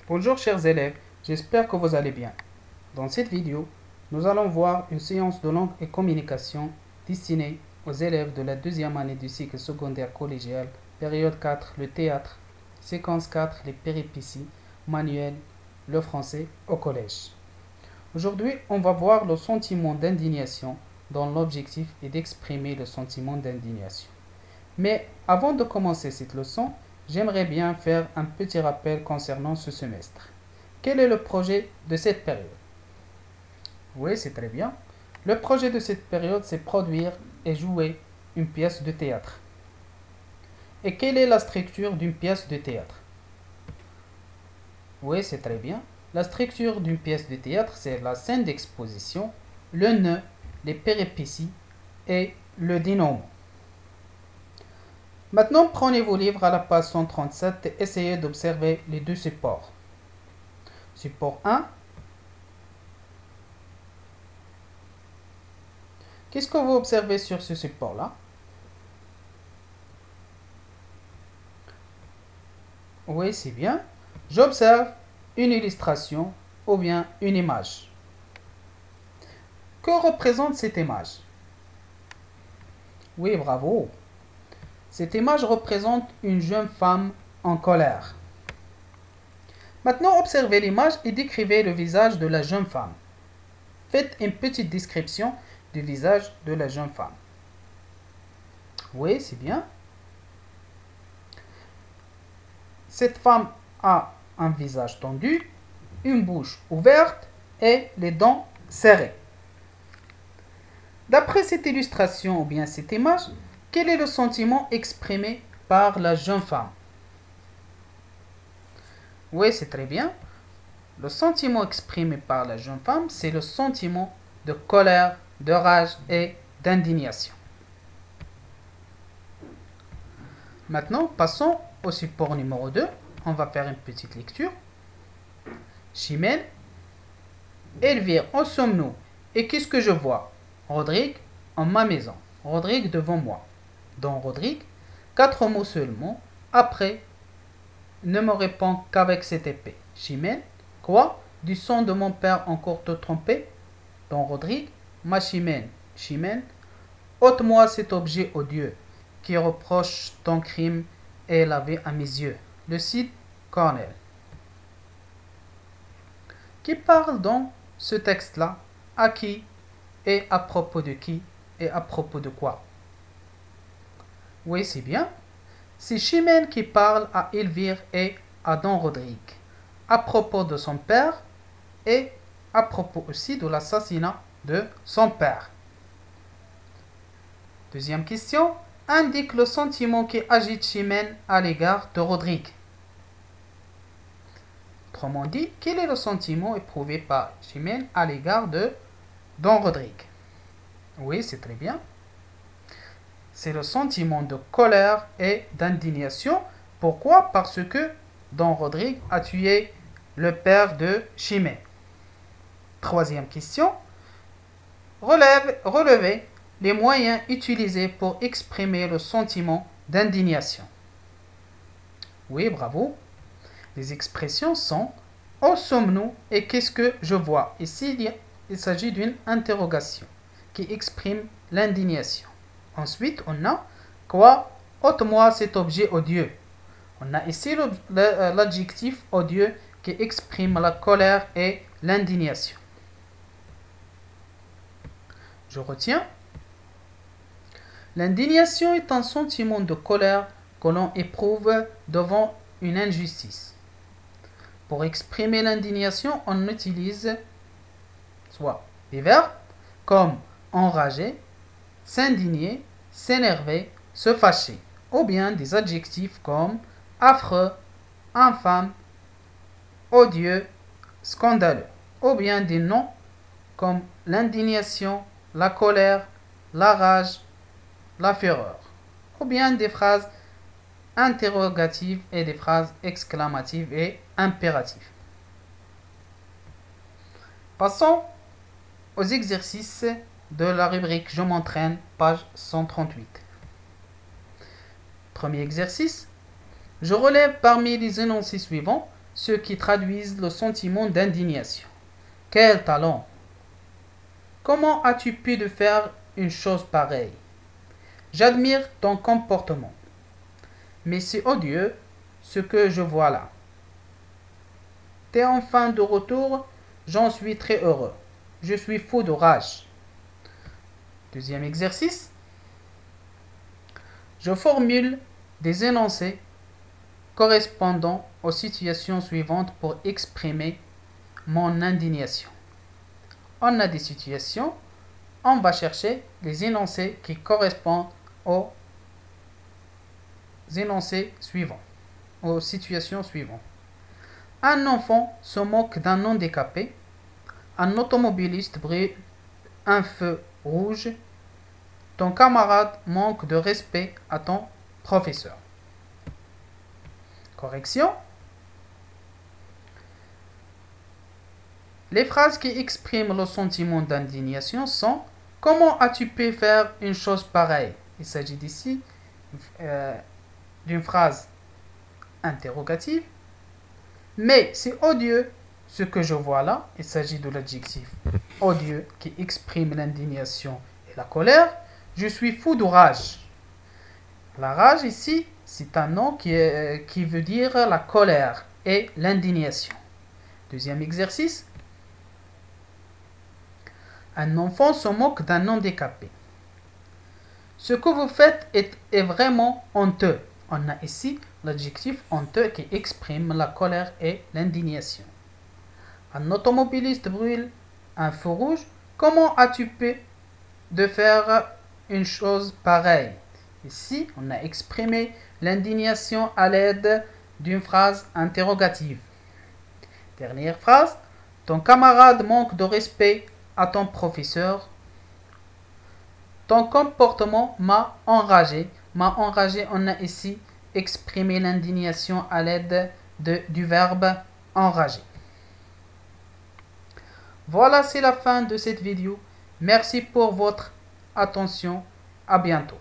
Bonjour chers élèves, j'espère que vous allez bien. Dans cette vidéo, nous allons voir une séance de langue et communication destinée aux élèves de la deuxième année du cycle secondaire collégial, période 4, le théâtre, séquence 4, les péripéties, manuel, le français au collège. Aujourd'hui, on va voir le sentiment d'indignation dont l'objectif est d'exprimer le sentiment d'indignation. Mais avant de commencer cette leçon, j'aimerais bien faire un petit rappel concernant ce semestre. Quel est le projet de cette période? Oui, c'est très bien. Le projet de cette période, c'est produire et jouer une pièce de théâtre. Et quelle est la structure d'une pièce de théâtre? Oui, c'est très bien. La structure d'une pièce de théâtre, c'est la scène d'exposition, le nœud, les péripéties et le dénouement. Maintenant, prenez vos livres à la page 137 et essayez d'observer les deux supports. Support 1. Qu'est-ce que vous observez sur ce support-là? Oui, c'est bien. J'observe une illustration ou bien une image. Que représente cette image? Oui, bravo. Cette image représente une jeune femme en colère. Maintenant, observez l'image et décrivez le visage de la jeune femme. Faites une petite description du visage de la jeune femme. Oui, c'est bien. Cette femme a un visage tendu, une bouche ouverte et les dents serrées. D'après cette illustration ou bien cette image, quel est le sentiment exprimé par la jeune femme? Oui, c'est très bien. Le sentiment exprimé par la jeune femme, c'est le sentiment de colère, de rage et d'indignation. Maintenant, passons au support numéro 2. On va faire une petite lecture. Chimène, Elvire, où sommes-nous? Et qu'est-ce que je vois? Rodrigue, en ma maison. Rodrigue devant moi. Dans Rodrigue, 4 mots seulement. Après, ne me répond qu'avec cette épée. Chimène, quoi? Du sang de mon père encore te tromper? Dans Rodrigue, ma Chimène, Chimène, ôte-moi cet objet odieux qui reproche ton crime et lavé à mes yeux. Le Cid Cornell. Qui parle dans ce texte-là? À qui? Et à propos de qui? Et à propos de quoi? Oui, c'est bien. C'est Chimène qui parle à Elvire et à Don Rodrigue à propos de son père et à propos aussi de l'assassinat de son père. Deuxième question. Indique le sentiment qui agite Chimène à l'égard de Rodrigue. Autrement dit, quel est le sentiment éprouvé par Chimène à l'égard de Don Rodrigue? Oui, c'est très bien. C'est le sentiment de colère et d'indignation. Pourquoi? Parce que Don Rodrigue a tué le père de Chimène. Troisième question. Relevez les moyens utilisés pour exprimer le sentiment d'indignation. Oui, bravo. Les expressions sont « Où sommes-nous et qu'est-ce que je vois ?» Ici, il s'agit d'une interrogation qui exprime l'indignation. Ensuite, on a « Quoi? Ôte-moi cet objet odieux ?» On a ici l'adjectif odieux qui exprime la colère et l'indignation. Je retiens. L'indignation est un sentiment de colère que l'on éprouve devant une injustice. Pour exprimer l'indignation, on utilise soit des verbes comme enrager, s'indigner, s'énerver, se fâcher, ou bien des adjectifs comme affreux, infâme, odieux, scandaleux, ou bien des noms comme l'indignation, la colère, la rage, la fureur, ou bien des phrases interrogatives et des phrases exclamatives et impératives. Passons aux exercices de la rubrique Je m'entraîne, page 138. Premier exercice. Je relève parmi les énoncés suivants ceux qui traduisent le sentiment d'indignation. Quel talent! Comment as-tu pu de faire une chose pareille? J'admire ton comportement. Mais c'est odieux ce que je vois là. T'es enfin de retour, j'en suis très heureux. Je suis fou de rage. Deuxième exercice. Je formule des énoncés correspondant aux situations suivantes pour exprimer mon indignation. On a des situations, on va chercher les énoncés qui correspondent aux énoncés suivants, aux situations suivantes. Un enfant se moque d'un handicapé, un automobiliste brûle un feu rouge, ton camarade manque de respect à ton professeur. Correction. Les phrases qui expriment le sentiment d'indignation sont « Comment as-tu pu faire une chose pareille ?» Il s'agit ici d'une phrase interrogative. « Mais c'est odieux ce que je vois là. » Il s'agit de l'adjectif « odieux » qui exprime l'indignation et la colère. « Je suis fou de rage. » La rage ici, c'est un nom qui veut dire la colère et l'indignation. Deuxième exercice. Un enfant se moque d'un handicapé. Ce que vous faites est vraiment honteux. On a ici l'adjectif honteux qui exprime la colère et l'indignation. Un automobiliste brûle un feu rouge. Comment as-tu pu de faire une chose pareille? Ici, on a exprimé l'indignation à l'aide d'une phrase interrogative. Dernière phrase. Ton camarade manque de respect à ton professeur. Ton comportement m'a enragé. M'a enragé, on a ici exprimé l'indignation à l'aide du verbe enrager. Voilà, c'est la fin de cette vidéo. Merci pour votre attention. À bientôt.